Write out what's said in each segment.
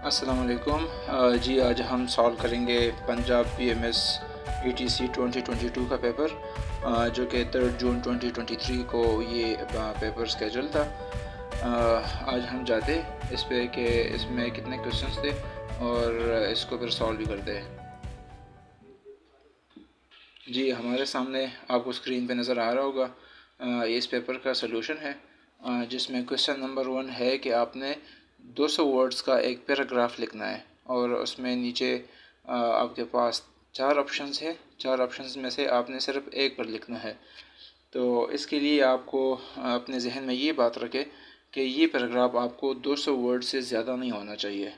السلام علیکم جی آج ہم سالو کریں گے پنجاب PMS ETC 2022 کا پیپر جو کہ 3 جون 2023 کو یہ پیپر اسکیجول تھا۔ آج ہم جاتے اس پہ کہ اس میں کتنے کوشچنس تھے اور اس کو پھر سالو بھی کرتے ہیں۔ جی ہمارے سامنے آپ کو اسکرین پہ نظر آ رہا ہوگا اس پیپر کا سلوشن ہے، جس میں کوشچن نمبر 1 ہے کہ آپ نے 200 ورڈز کا ایک پیراگراف لکھنا ہے اور اس میں نیچے آپ کے پاس 4 آپشنز ہے۔ 4 آپشنز میں سے آپ نے صرف ایک پر لکھنا ہے۔ تو اس کے لیے آپ کو اپنے ذہن میں یہ بات رکھے کہ یہ پیراگراف آپ کو 200 ورڈ سے زیادہ نہیں ہونا چاہیے۔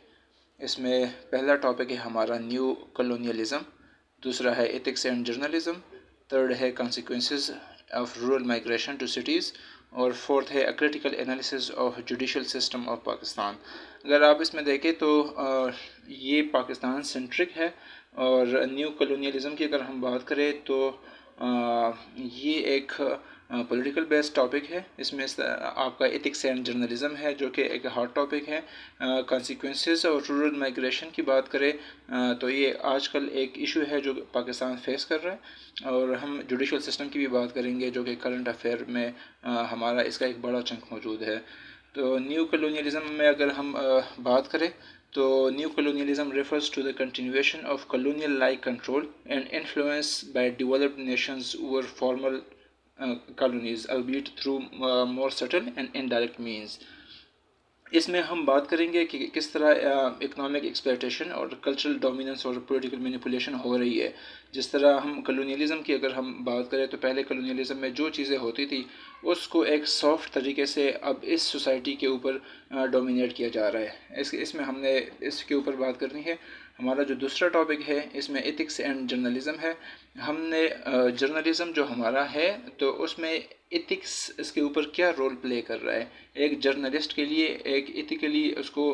اس میں پہلا ٹاپک ہے ہمارا نیو کلونیلزم، دوسرا ہے ایتھکس اینڈ جرنلزم، تھرڈ ہے consequences of rural migration to cities, اور فورتھ ہے critical analysis of judicial system of Pakistan. اگر آپ اس میں دیکھیں تو یہ پاکستان سینٹرک ہے، اور نیو کلونیلزم کی اگر ہم بات کریں تو یہ ایک پولیٹیکل بیسڈ ٹاپک ہے۔ اس میں آپ کا ایتھکس اینڈ جرنلزم ہے جو کہ ایک ہارڈ ٹاپک ہے۔ کانسیکوینسز اور رورل مائگریشن کی بات کریں تو یہ آج کل ایک ایشو ہے جو پاکستان فیس کر رہا ہے، اور ہم جوڈیشل سسٹم کی بھی بات کریں گے جو کہ کرنٹ افیئر میں ہمارا اس کا ایک بڑا چنک موجود ہے۔ تو نیو کلونیلزم میں اگر ہم بات کریں تو new colonialism refers to the continuation of colonial-like control and influence by developed nations over former colonies, albeit through more subtle and indirect means۔ اس میں ہم بات کریں گے کہ کس طرح اکنامک ایکسپلائٹیشن اور کلچرل ڈومیننس اور پولیٹیکل مینیپولیشن ہو رہی ہے۔ جس طرح ہم کلونیلزم کی اگر ہم بات کریں تو پہلے کلونیلزم میں جو چیزیں ہوتی تھی اس کو ایک سافٹ طریقے سے اب اس سوسائٹی کے اوپر ڈومینیٹ کیا جا رہا ہے۔ اس میں ہم نے اس کے اوپر بات کرنی ہے۔ ہمارا جو دوسرا ٹاپک ہے اس میں ایتھکس اینڈ جرنلزم ہے۔ ہم نے جرنلزم جو ہمارا ہے تو اس میں ایتھکس اس کے اوپر کیا رول پلے کر رہا ہے۔ ایک جرنلسٹ کے لیے ایک ایتھیکلی اس کو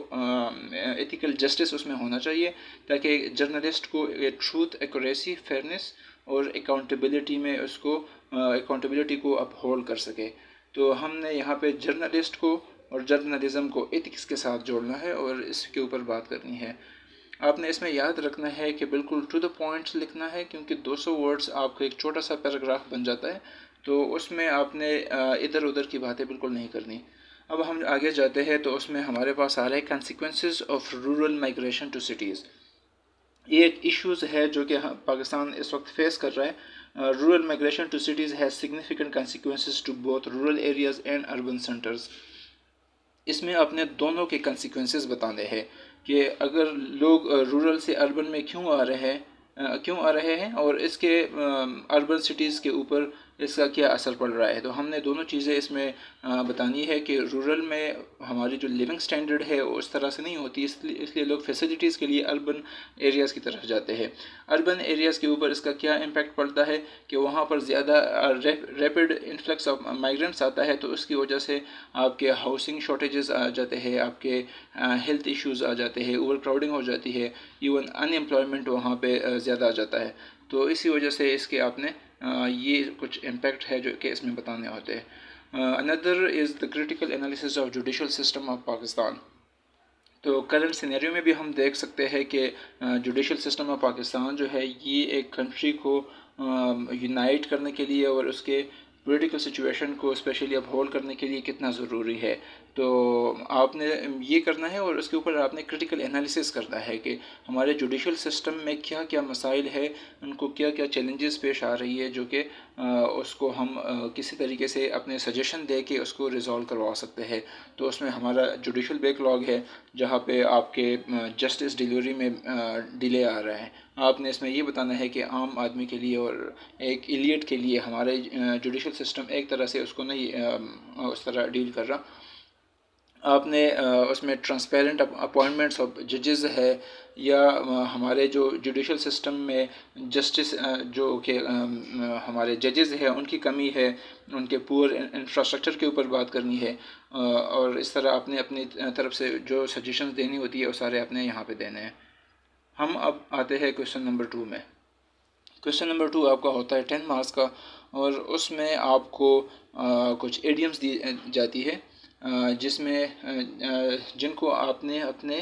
ایتھیکل جسٹس اس میں ہونا چاہیے تاکہ جرنلسٹ کو ٹروتھ، ایکوریسی، فیئرنیس اور اکاؤنٹیبلٹی میں اس کو اکاؤنٹیبلٹی کو اپ ہولڈ کر سکے۔ تو ہم نے یہاں پہ جرنلسٹ کو اور جرنلزم کو ایتھکس کے ساتھ جوڑنا ہے اور اس کے اوپر بات کرنی ہے۔ آپ نے اس میں یاد رکھنا ہے کہ بالکل ٹو دا پوائنٹس لکھنا ہے، کیونکہ 200 ورڈز آپ کو ایک چھوٹا سا پیراگراف بن جاتا ہے، تو اس میں آپ نے ادھر ادھر کی باتیں بالکل نہیں کرنی۔ اب ہم آگے جاتے ہیں تو اس میں ہمارے پاس آ رہا ہے consequences of rural migration to cities. یہ ایک ایشوز ہے جو کہ پاکستان اس وقت فیس کر رہا ہے۔ Rural migration to cities has significant consequences to both rural areas and urban centres. اس میں آپ نے دونوں کے کانسیکوینسز بتانے ہیں کہ اگر لوگ رورل سے اربن میں کیوں آ رہے ہیں اور اس کے اربن سٹیز کے اوپر اس کا کیا اثر پڑ رہا ہے۔ تو ہم نے دونوں چیزیں اس میں بتانی ہے کہ رورل میں ہماری جو لیونگ سٹینڈرڈ ہے وہ اس طرح سے نہیں ہوتی، اس لیے لوگ فیسلٹیز کے لیے اربن ایریاز کی طرف جاتے ہیں۔ اربن ایریاز کے اوپر اس کا کیا امپیکٹ پڑتا ہے کہ وہاں پر زیادہ ریپڈ انفلکس آف مائیگرنٹس آتا ہے، تو اس کی وجہ سے آپ کے ہاؤسنگ شارٹیجز آ جاتے ہیں، آپ کے ہیلتھ ایشوز آ جاتے ہیں، اوور کراؤڈنگ ہو جاتی ہے، ایون ان ایمپلائمنٹ وہاں پہ زیادہ آ جاتا ہے۔ تو اسی وجہ سے اس کے آپ نے یہ کچھ امپیکٹ ہے جو کہ اس میں بتانے ہوتے ہیں۔ اندر is the critical analysis of judicial system of Pakistan. تو کرنٹ سینیریو میں بھی ہم دیکھ سکتے ہیں کہ جوڈیشل سسٹم آف پاکستان جو ہے یہ ایک کنٹری کو یونائٹ کرنے کے لیے اور اس کے پولیٹیکل سچویشن کو اسپیشلی اپ ہولڈ کرنے کے لیے کتنا ضروری ہے۔ تو آپ نے یہ کرنا ہے اور اس کے اوپر آپ نے کریٹیکل انالیسس کرنا ہے کہ ہمارے جوڈیشل سسٹم میں کیا کیا مسائل ہے، ان کو کیا کیا چیلنجز پیش آ رہی ہے جو کہ اس کو ہم کسی طریقے سے اپنے سجیشن دے کے اس کو ریزالو کروا سکتے ہیں۔ تو اس میں ہمارا جوڈیشل بیک لاگ ہے جہاں پہ آپ کے جسٹس ڈیلیوری میں ڈیلے آ رہا ہے۔ آپ نے اس میں یہ بتانا ہے کہ عام آدمی کے لیے اور ایک ایلیٹ کے لیے ہمارے جوڈیشل سسٹم ایک طرح سے اس کو نہیں اس طرح ڈیل کر رہا۔ آپ نے اس میں ٹرانسپیرنٹ اپوائنٹمنٹس آف ججز ہے، یا ہمارے جو جوڈیشل سسٹم میں جسٹس جو کہ ہمارے ججز ہیں ان کی کمی ہے، ان کے پور انفراسٹرکچر کے اوپر بات کرنی ہے، اور اس طرح آپ نے اپنی طرف سے جو سجیشنز دینی ہوتی ہے وہ سارے آپ نے یہاں پہ دینے ہیں۔ ہم اب آتے ہیں کویشچن نمبر 2 میں۔ کویشچن نمبر 2 آپ کا ہوتا ہے 10 مارکس کا، اور اس میں آپ کو کچھ ایڈیمز دی جاتی ہے جس میں جن کو آپ نے اپنے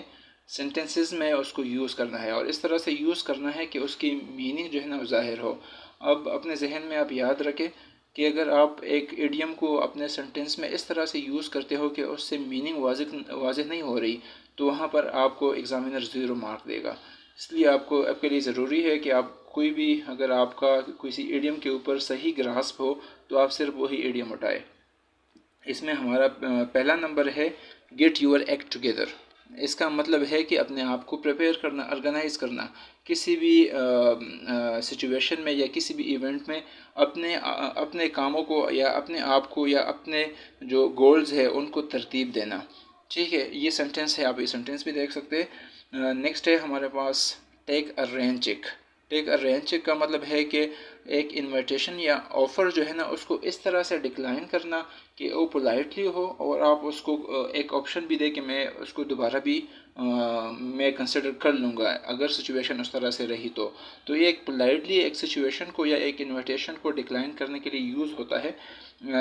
سینٹنسز میں اس کو یوز کرنا ہے، اور اس طرح سے یوز کرنا ہے کہ اس کی میننگ جو ہے نا ظاہر ہو۔ اب اپنے ذہن میں آپ یاد رکھیں کہ اگر آپ ایک ایڈیم کو اپنے سینٹنس میں اس طرح سے یوز کرتے ہو کہ اس سے میننگ واضح نہیں ہو رہی، تو وہاں پر آپ کو ایگزامینر 0 مارک دے گا۔ اس لیے آپ کے لیے ضروری ہے کہ آپ کوئی بھی، اگر آپ کا کسی ایڈیم کے اوپر صحیح گراسپ ہو تو آپ صرف وہی ایڈیم اٹھائے۔ اس میں ہمارا پہلا نمبر ہے گیٹ یور ایکٹ ٹوگیدر۔ اس کا مطلب ہے کہ اپنے آپ کو پریپیئر کرنا، آرگنائز کرنا، کسی بھی سچویشن میں یا کسی بھی ایونٹ میں اپنے کاموں کو یا اپنے آپ کو یا اپنے جو گولز ہے ان کو ترتیب دینا۔ ٹھیک ہے، یہ سینٹنس ہے، آپ یہ سینٹنس بھی دیکھ سکتے ہیں۔ نیکسٹ ہے ہمارے پاس ٹیک a rain check. Take a rain check کا مطلب ہے کہ ایک انویٹیشن یا آفر جو ہے نا اس کو اس طرح سے ڈکلائن کرنا کہ وہ پولائٹلی ہو، اور آپ اس کو ایک آپشن بھی دے کہ میں اس کو دوبارہ بھی میں کنسیڈر کر لوں گا اگر سچویشن اس طرح سے رہی تو یہ ایک پولائٹلی ایک سچویشن کو یا ایک انویٹیشن کو ڈکلائن کرنے کے لیے یوز ہوتا ہے۔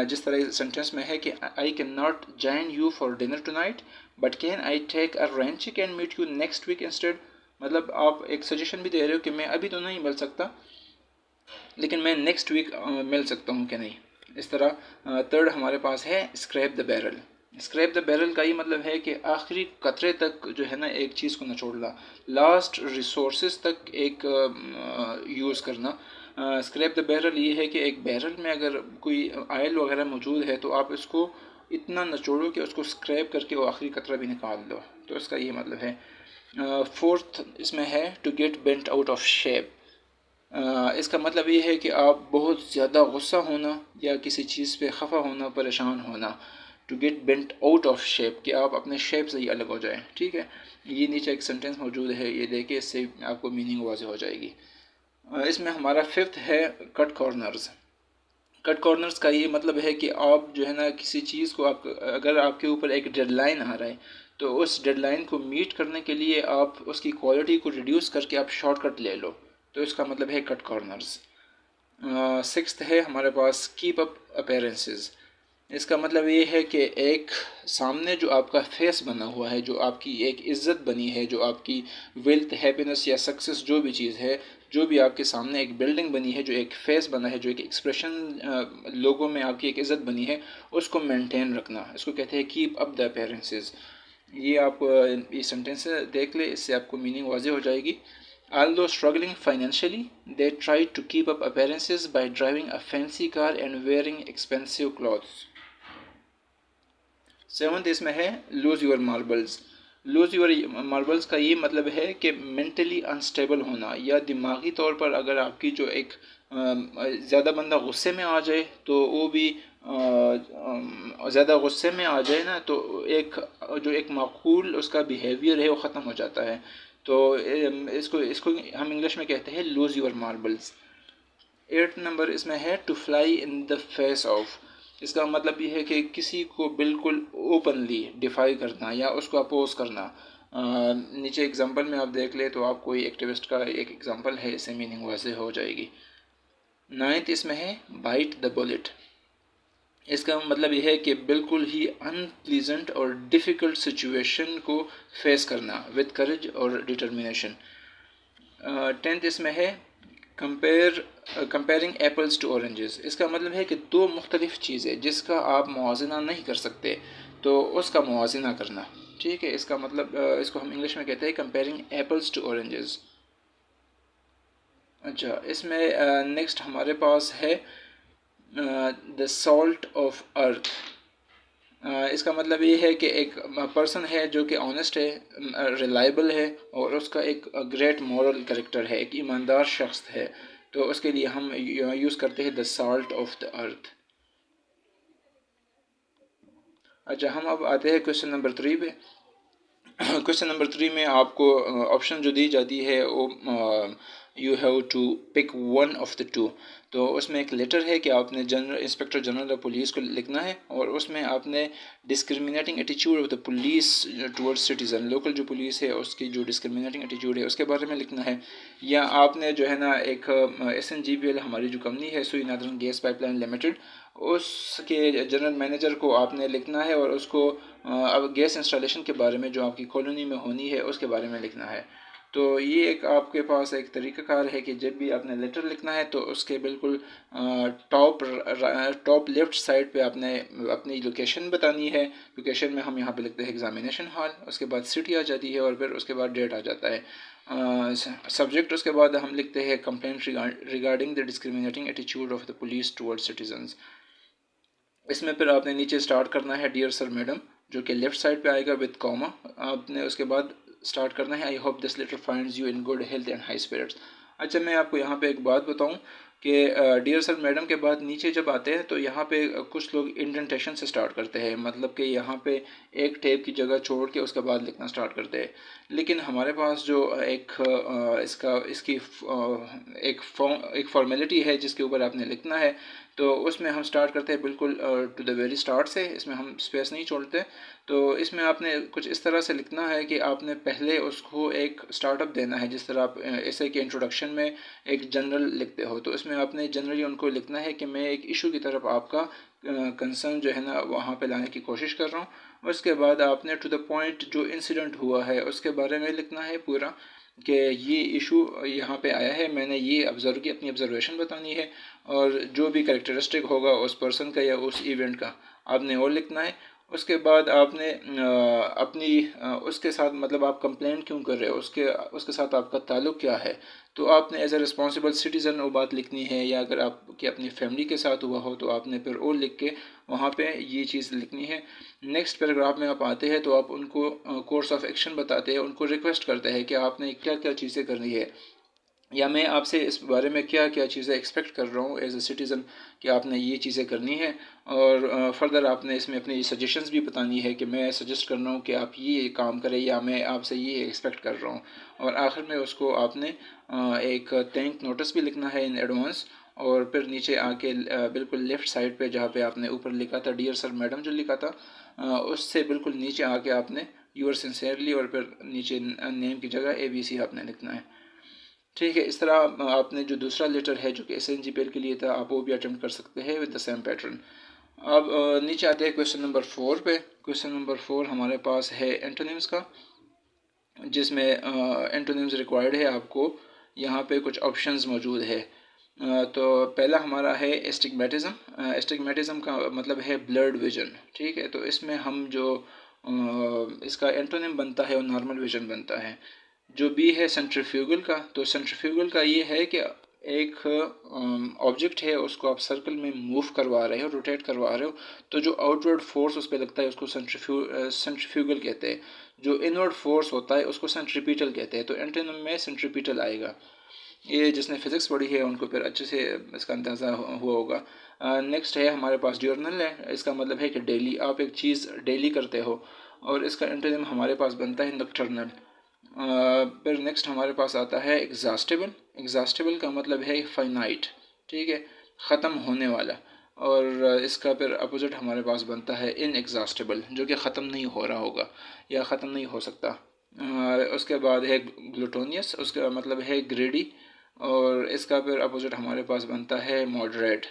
جس طرح سینٹنس میں ہے کہ I can not join you for dinner tonight but can I take a rain check and meet you next week instead. مطلب آپ ایک سجیشن بھی دے رہے ہو کہ میں ابھی تو نہیں مل سکتا لیکن میں نیکسٹ ویک مل سکتا ہوں کہ نہیں۔ اس طرح تھرڈ ہمارے پاس ہے scrape the barrel. Scrape the barrel کا یہ مطلب ہے کہ آخری قطرے تک جو ہے نا ایک چیز کو نچوڑنا، لاسٹ ریسورسز تک ایک یوز کرنا۔ اسکریپ دا بیرل یہ ہے کہ ایک بیرل میں اگر کوئی آئل وغیرہ موجود ہے تو آپ اس کو اتنا نچوڑو کہ اس کو اسکریپ کر کے وہ آخری قطرہ بھی نکال دو، تو اس کا یہ مطلب ہے۔ فورتھ اس میں ہے to get bent out of shape. اس کا مطلب یہ ہے کہ آپ بہت زیادہ غصہ ہونا یا کسی چیز پہ خفا ہونا، پریشان ہونا۔ To get bent out of shape کہ آپ اپنے شیپ سے ہی الگ ہو جائیں۔ ٹھیک ہے، یہ نیچے ایک سینٹنس موجود ہے، یہ دیکھیں، اس سے آپ کو میننگ واضح ہو جائے گی۔ اس میں ہمارا ففتھ ہے کٹ کارنرز۔ کٹ کارنرز کا یہ مطلب ہے کہ آپ جو ہے نا کسی چیز کو اگر آپ کے اوپر ایک ڈیڈ لائن آ رہا ہے تو اس ڈیڈ لائن کو میٹ کرنے کے لیے آپ اس کی کوالٹی کو ریڈیوس کر کے آپ شارٹ کٹ لے لو، تو اس کا مطلب ہے کٹ کارنرز۔ سکستھ ہے ہمارے پاس کیپ اپ اپیرنسز۔ اس کا مطلب یہ ہے کہ ایک سامنے جو آپ کا فیس بنا ہوا ہے، جو آپ کی ایک عزت بنی ہے، جو آپ کی ویلتھ، ہیپینس یا سکسیس جو بھی چیز ہے، جو بھی آپ کے سامنے ایک بلڈنگ بنی ہے، جو ایک فیس بنا ہے، جو ایک ایکسپریشن لوگوں میں آپ کی ایک عزت بنی ہے، اس کو مینٹین رکھنا، اس کو کہتے ہیں کیپ اپ دا اپیرنسز۔ یہ آپ یہ سینٹینس دیکھ لیں، اس سے آپ کو میننگ واضح ہو جائے گی۔ Although struggling financially, they tried to keep up appearances by driving a fancy car and wearing expensive clothes. Seventh اس میں ہے lose your marbles. lose your marbles کا یہ مطلب ہے کہ mentally unstable ہونا، یا دماغی طور پر اگر آپ کی جو ایک زیادہ بندہ غصے میں آ جائے تو وہ بھی زیادہ غصے میں آ جائے نا تو جو ایک معقول اس کا بیہیویئر ہے وہ ختم ہو جاتا ہے، تو اس کو ہم انگلش میں کہتے ہیں لوز یور ماربلز۔ 8 نمبر اس میں ہے to fly in the face of. اس کا مطلب یہ ہے کہ کسی کو بالکل اوپنلی ڈیفائی کرنا یا اس کو اپوز کرنا۔ نیچے ایگزامپل میں آپ دیکھ لیں تو آپ کو ایکٹیوسٹ کا ایک ایگزامپل ہے، اس سے میننگ واضح ہو جائے گی۔ 9 اس میں ہے بائٹ دا بلیٹ۔ اس کا مطلب یہ ہے کہ بالکل ہی ان پلیزنٹ اور ڈیفیکلٹ سچویشن کو فیس کرنا وتھ کریج اور ڈٹرمنیشن۔ 10 اس میں ہے کمپیئرنگ ایپلز ٹو اورنجز۔ اس کا مطلب ہے کہ دو مختلف چیزیں جس کا آپ موازنہ نہیں کر سکتے تو اس کا موازنہ کرنا۔ ٹھیک ہے، اس کا مطلب اس کو ہم انگلش میں کہتے ہیں کمپیئرنگ ایپلز ٹو اورنجز۔ اچھا، اس میں نیکسٹ ہمارے پاس ہے دا سالٹ آف ارتھ۔ اس کا مطلب یہ ہے کہ ایک پرسن ہے جو کہ آنیسٹ ہے، ریلائبل ہے، اور اس کا ایک گریٹ مورل کریکٹر ہے، ایک ایماندار شخص ہے، تو اس کے لیے ہم یوز کرتے ہیں دا سالٹ آف دا ارتھ۔ اچھا، ہم اب آتے ہیں کویشچن نمبر 3 پہ۔ کویشچن نمبر 3 میں آپ کو آپشن جو دی جاتی ہے وہ you have to pick one of the two, تو اس میں ایک لیٹر ہے کہ آپ نے انسپیکٹر جنرل آف پولیس کو لکھنا ہے، اور اس میں آپ نے ڈسکریمنیٹنگ ایٹیچیوڈ of the police toward citizen, local جو پولیس ہے اس کی جو ڈسکریمنیٹنگ ایٹیچیوڈ ہے اس کے بارے میں لکھنا ہے، یا آپ نے جو ہے نا ایک SNGPL ہماری جو کمپنی ہے Sui northern gas pipeline limited, اس کے جنرل مینیجر کو آپ نے لکھنا ہے اور اس کو اب گیس انسٹالیشن کے بارے میں جو آپ کی کالونی میں ہونی ہے اس کے بارے میں لکھنا ہے۔ تو یہ ایک آپ کے پاس ایک طریقہ کار ہے کہ جب بھی آپ نے لیٹر لکھنا ہے تو اس کے بالکل ٹاپ لیفٹ سائڈ پہ آپ نے اپنی لوکیشن بتانی ہے۔ لوکیشن میں ہم یہاں پہ لکھتے ہیں ایگزامینیشن ہال، اس کے بعد سٹی آ جاتی ہے اور پھر اس کے بعد ڈیٹ آ جاتا ہے۔ سبجیکٹ اس کے بعد ہم لکھتے ہیں کمپلینٹ ریگارڈنگ دا ڈسکریمنیٹنگ ایٹیچیوڈ of the police toward citizens. اس میں پھر آپ نے نیچے سٹارٹ کرنا ہے ڈیئر سر میڈم، جو کہ لیفٹ سائڈ پہ آئے گا وتھ کاما۔ آپ نے اس کے بعد سٹارٹ کرنا ہے I hope this letter finds you in good health and high spirits. اچھا میں آپ کو یہاں پہ ایک بات بتاؤں کہ ڈیئر سر میڈم کے بعد نیچے جب آتے ہیں تو یہاں پہ کچھ لوگ انڈنٹیشن سے سٹارٹ کرتے ہیں، مطلب کہ یہاں پہ ایک ٹیپ کی جگہ چھوڑ کے اس کے بعد لکھنا سٹارٹ کرتے ہیں۔ لیکن ہمارے پاس جو ایک اس کی ایک فارمیلٹی ہے جس کے اوپر آپ نے لکھنا ہے، تو اس میں ہم سٹارٹ کرتے ہیں بالکل ٹو دا ویری سٹارٹ سے، اس میں ہم اسپیس نہیں چھوڑتے۔ تو اس میں آپ نے کچھ اس طرح سے لکھنا ہے کہ آپ نے پہلے اس کو ایک سٹارٹ اپ دینا ہے، جس طرح آپ ایسے کہ انٹروڈکشن میں ایک جنرل لکھتے ہو، تو اس میں آپ نے جنرلی ان کو لکھنا ہے کہ میں ایک ایشو کی طرف آپ کا کنسرن جو ہے نا وہاں پہ لانے کی کوشش کر رہا ہوں۔ اس کے بعد آپ نے ٹو دا پوائنٹ جو انسیڈنٹ ہوا ہے اس کے بارے میں لکھنا ہے پورا، کہ یہ ایشو یہاں پہ آیا ہے، میں نے یہ آبزرو کی، اپنی آبزرویشن بتانی ہے، اور جو بھی کریکٹرسٹک ہوگا اس پرسن کا یا اس ایونٹ کا آپ نے وہ لکھنا ہے۔ اس کے بعد آپ نے اپنی اس کے ساتھ مطلب آپ کمپلین کیوں کر رہے ہو، اس کے ساتھ آپ کا تعلق کیا ہے، تو آپ نے ایز اے رسپانسبل سٹیزن وہ بات لکھنی ہے، یا اگر آپ کی اپنی فیملی کے ساتھ ہوا ہو تو آپ نے پھر وہ لکھ کے وہاں پہ یہ چیز لکھنی ہے۔ نیکسٹ پیراگراف میں آپ آتے ہیں تو آپ ان کو کورس آف ایکشن بتاتے ہیں، ان کو ریکویسٹ کرتے ہیں کہ آپ نے کیا کیا چیزیں کرنی ہے، یا میں آپ سے اس بارے میں کیا کیا چیزیں ایکسپیکٹ کر رہا ہوں ایز اے سٹیزن کہ آپ نے یہ چیزیں کرنی ہے، اور فردر آپ نے اس میں اپنی سجیشنز بھی بتانی ہے کہ میں سجیسٹ کر رہا ہوں کہ آپ یہ کام کریں، یا میں آپ سے یہ ایکسپیکٹ کر رہا ہوں۔ اور آخر میں اس کو آپ نے ایک تھینک نوٹس بھی لکھنا ہے ان ایڈوانس، اور پھر نیچے آ کے بالکل لیفٹ سائڈ پہ جہاں پہ آپ نے اوپر لکھا تھا ڈیئر سر میڈم جو لکھا تھا، اس سے بالکل نیچے آ کے آپ نے یور سنسیئرلی، اور پھر نیچے نیم کی جگہ ABC آپ نے لکھنا ہے۔ ٹھیک ہے، اس طرح آپ نے جو دوسرا لیٹر ہے جو کہ SNGPL کے لیے تھا، آپ وہ بھی اٹیمپٹ کر سکتے ہیں ود دا سیم پیٹرن۔ اب نیچے آتے ہیں کویشچن نمبر 4 پہ۔ کویشچن نمبر 4 ہمارے پاس ہے اینٹونیمز کا، جس میں اینٹونیمز ریکوائرڈ ہے آپ کو، یہاں پہ کچھ آپشنز موجود ہے۔ تو پہلا ہمارا ہے اسٹگمیٹزم۔ اسٹگمیٹزم کا مطلب ہے بلرڈ ویژن، ٹھیک ہے، تو اس میں ہم جو اس کا اینٹونیم بنتا ہے وہ نارمل ویژن بنتا ہے۔ جو بھی ہے سینٹریفیوگل کا، تو سینٹریفیوگل کا یہ ہے کہ ایک آبجیکٹ ہے، اس کو آپ سرکل میں موو کروا رہے ہو، روٹیٹ کروا رہے ہو، تو جو آؤٹ ورڈ فورس اس پہ لگتا ہے اس کو سینٹریفیوگل کہتے ہیں، جو انورڈ فورس ہوتا ہے اس کو سینٹریپیٹل کہتے ہیں۔ تو اینٹونیم میں سینٹریپیٹل آئے گا۔ یہ جس نے فزکس پڑھی ہے ان کو پھر اچھے سے اس کا اندازہ ہوا ہوگا۔ نیکسٹ ہے ہمارے پاس ڈیورنل ہے، اس کا مطلب ہے کہ ڈیلی، آپ ایک چیز ڈیلی کرتے ہو، اور اس کا اینٹونیم ہمارے پاس بنتا ہے نکٹرنل۔ پھر نیکسٹ ہمارے پاس آتا ہے ایگزاسٹیبل۔ ایگزاسٹیبل کا مطلب ہے فائنائٹ، ٹھیک ہے، ختم ہونے والا، اور اس کا پھر اپوزٹ ہمارے پاس بنتا ہے ان ایگزاسٹیبل، جو کہ ختم نہیں ہو رہا ہوگا یا ختم نہیں ہو سکتا۔ اس کے بعد ہے گلوٹونیس، اس کا مطلب ہے گریڈی، اور اس کا پھر اپوزٹ ہمارے پاس بنتا ہے ماڈریٹ۔